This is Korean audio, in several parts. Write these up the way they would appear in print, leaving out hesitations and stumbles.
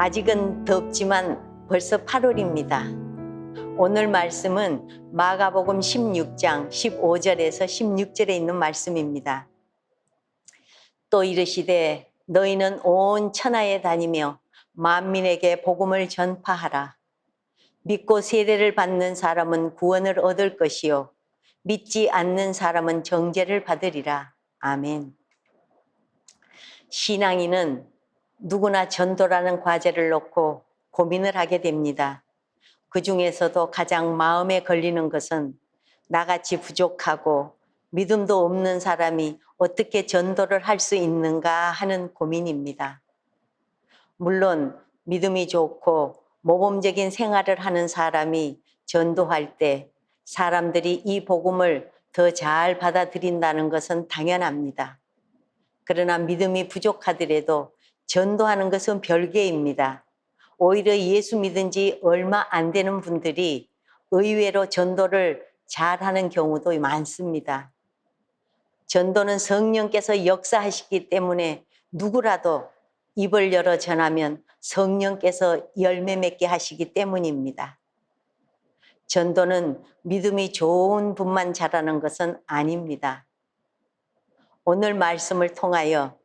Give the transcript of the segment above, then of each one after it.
아직은 덥지만 벌써 8월입니다. 오늘 말씀은 마가복음 16장 15절에서 16절에 있는 말씀입니다. 또 이르시되 너희는 온 천하에 다니며 만민에게 복음을 전파하라. 믿고 세례를 받는 사람은 구원을 얻을 것이요 믿지 않는 사람은 정죄를 받으리라. 아멘. 신앙인은 누구나 전도라는 과제를 놓고 고민을 하게 됩니다. 그 중에서도 가장 마음에 걸리는 것은 나같이 부족하고 믿음도 없는 사람이 어떻게 전도를 할 수 있는가 하는 고민입니다. 물론 믿음이 좋고 모범적인 생활을 하는 사람이 전도할 때 사람들이 이 복음을 더 잘 받아들인다는 것은 당연합니다. 그러나 믿음이 부족하더라도 전도하는 것은 별개입니다. 오히려 예수 믿은 지 얼마 안 되는 분들이 의외로 전도를 잘하는 경우도 많습니다. 전도는 성령께서 역사하시기 때문에 누구라도 입을 열어 전하면 성령께서 열매 맺게 하시기 때문입니다. 전도는 믿음이 좋은 분만 잘하는 것은 아닙니다. 오늘 말씀을 통하여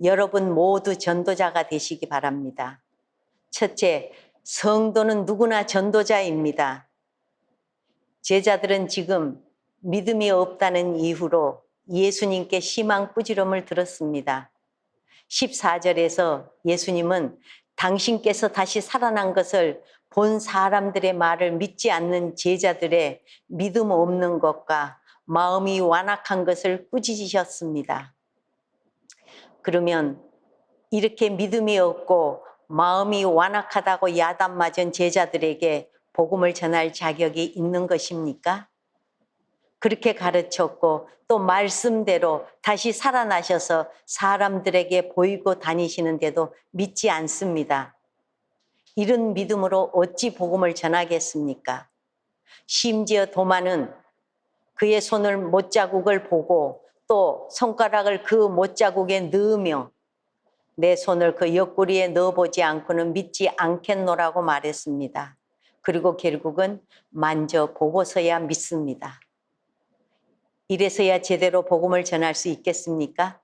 여러분 모두 전도자가 되시기 바랍니다. 첫째, 성도는 누구나 전도자입니다. 제자들은 지금 믿음이 없다는 이유로 예수님께 심한 꾸지람을 들었습니다. 14절에서 예수님은 당신께서 다시 살아난 것을 본 사람들의 말을 믿지 않는 제자들의 믿음 없는 것과 마음이 완악한 것을 꾸짖으셨습니다. 그러면 이렇게 믿음이 없고 마음이 완악하다고 야단 맞은 제자들에게 복음을 전할 자격이 있는 것입니까? 그렇게 가르쳤고 또 말씀대로 다시 살아나셔서 사람들에게 보이고 다니시는데도 믿지 않습니다. 이런 믿음으로 어찌 복음을 전하겠습니까? 심지어 도마는 그의 손을 못자국을 보고 또 손가락을 그 못자국에 넣으며 내 손을 그 옆구리에 넣어보지 않고는 믿지 않겠노라고 말했습니다. 그리고 결국은 만져보고서야 믿습니다. 이래서야 제대로 복음을 전할 수 있겠습니까?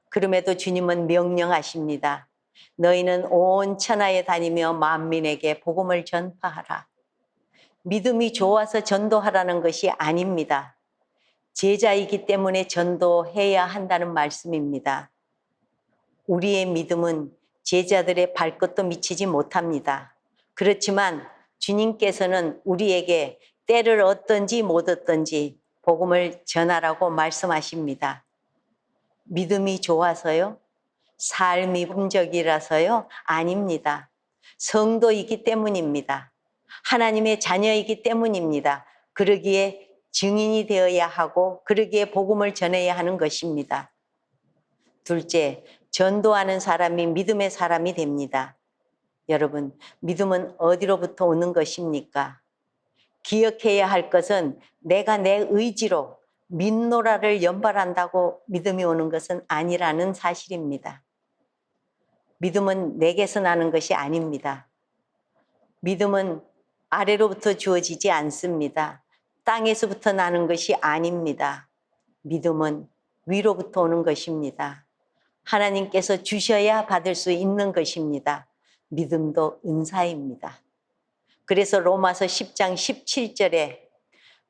그럼에도 주님은 명령하십니다. 너희는 온 천하에 다니며 만민에게 복음을 전파하라. 믿음이 좋아서 전도하라는 것이 아닙니다. 제자이기 때문에 전도해야 한다는 말씀입니다. 우리의 믿음은 제자들의 발끝도 미치지 못합니다. 그렇지만 주님께서는 우리에게 때를 얻든지 못 얻든지 복음을 전하라고 말씀하십니다. 믿음이 좋아서요? 삶이 범적이라서요? 아닙니다. 성도이기 때문입니다. 하나님의 자녀이기 때문입니다. 그러기에 증인이 되어야 하고 그러기에 복음을 전해야 하는 것입니다. 둘째, 전도하는 사람이 믿음의 사람이 됩니다. 여러분, 믿음은 어디로부터 오는 것입니까? 기억해야 할 것은 내가 내 의지로 믿노라를 연발한다고 믿음이 오는 것은 아니라는 사실입니다. 믿음은 내게서 나는 것이 아닙니다. 믿음은 아래로부터 주어지지 않습니다. 땅에서부터 나는 것이 아닙니다. 믿음은 위로부터 오는 것입니다. 하나님께서 주셔야 받을 수 있는 것입니다. 믿음도 은사입니다. 그래서 로마서 10장 17절에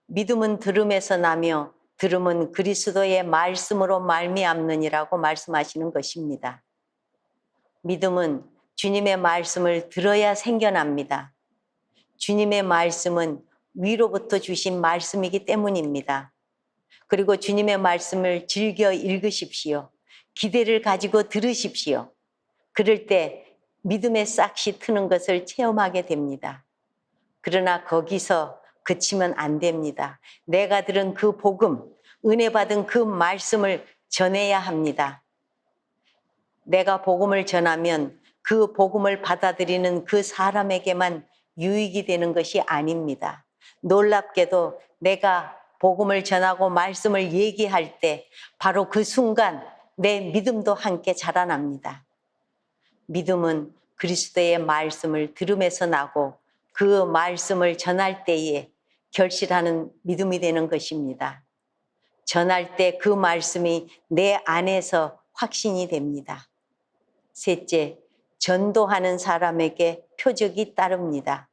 믿음은 들음에서 나며 들음은 그리스도의 말씀으로 말미암느니라고 말씀하시는 것입니다. 믿음은 주님의 말씀을 들어야 생겨납니다. 주님의 말씀은 위로부터 주신 말씀이기 때문입니다. 그리고 주님의 말씀을 즐겨 읽으십시오. 기대를 가지고 들으십시오. 그럴 때 믿음의 싹이 트는 것을 체험하게 됩니다. 그러나 거기서 그치면 안 됩니다. 내가 들은 그 복음, 은혜 받은 그 말씀을 전해야 합니다. 내가 복음을 전하면 그 복음을 받아들이는 그 사람에게만 유익이 되는 것이 아닙니다. 놀랍게도 내가 복음을 전하고 말씀을 얘기할 때 바로 그 순간 내 믿음도 함께 자라납니다. 믿음은 그리스도의 말씀을 들음에서 나고 그 말씀을 전할 때에 결실하는 믿음이 되는 것입니다. 전할 때 그 말씀이 내 안에서 확신이 됩니다. 셋째, 전도하는 사람에게 표적이 따릅니다.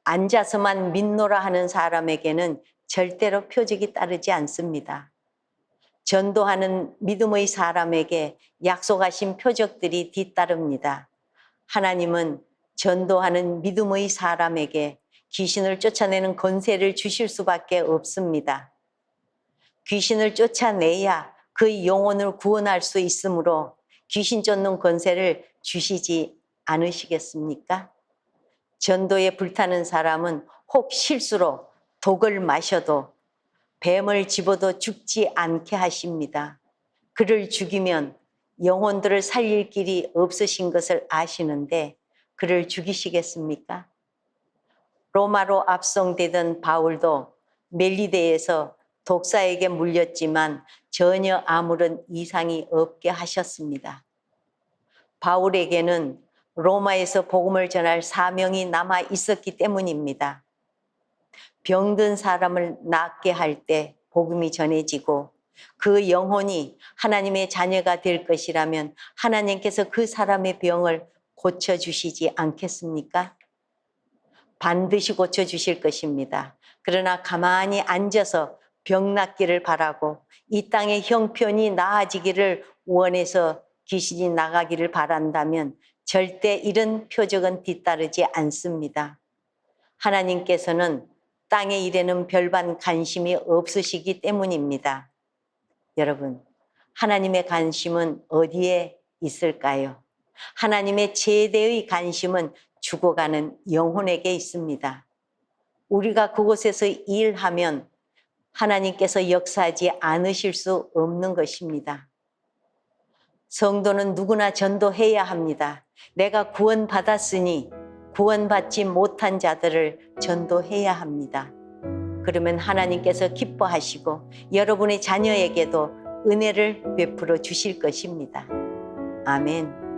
앉아서만 믿노라 하는 사람에게는 절대로 표적이 따르지 않습니다. 전도하는 믿음의 사람에게 약속하신 표적들이 뒤따릅니다. 하나님은 전도하는 믿음의 사람에게 귀신을 쫓아내는 권세를 주실 수밖에 없습니다. 귀신을 쫓아내야 그의 영혼을 구원할 수 있으므로 귀신 쫓는 권세를 주시지 않으시겠습니까? 전도에 불타는 사람은 혹 실수로 독을 마셔도 뱀을 집어도 죽지 않게 하십니다. 그를 죽이면 영혼들을 살릴 길이 없으신 것을 아시는데 그를 죽이시겠습니까? 로마로 압송되던 바울도 멜리데에서 독사에게 물렸지만 전혀 아무런 이상이 없게 하셨습니다. 바울에게는 로마에서 복음을 전할 사명이 남아 있었기 때문입니다. 병든 사람을 낫게 할 때 복음이 전해지고 그 영혼이 하나님의 자녀가 될 것이라면 하나님께서 그 사람의 병을 고쳐주시지 않겠습니까? 반드시 고쳐주실 것입니다. 그러나 가만히 앉아서 병 낫기를 바라고 이 땅의 형편이 나아지기를 원해서 귀신이 나가기를 바란다면 절대 이런 표적은 뒤따르지 않습니다. 하나님께서는 땅의 일에는 별반 관심이 없으시기 때문입니다. 여러분, 하나님의 관심은 어디에 있을까요? 하나님의 최대의 관심은 죽어가는 영혼에게 있습니다. 우리가 그곳에서 일하면 하나님께서 역사하지 않으실 수 없는 것입니다. 성도는 누구나 전도해야 합니다. 내가 구원받았으니 구원받지 못한 자들을 전도해야 합니다. 그러면 하나님께서 기뻐하시고 여러분의 자녀에게도 은혜를 베풀어 주실 것입니다. 아멘.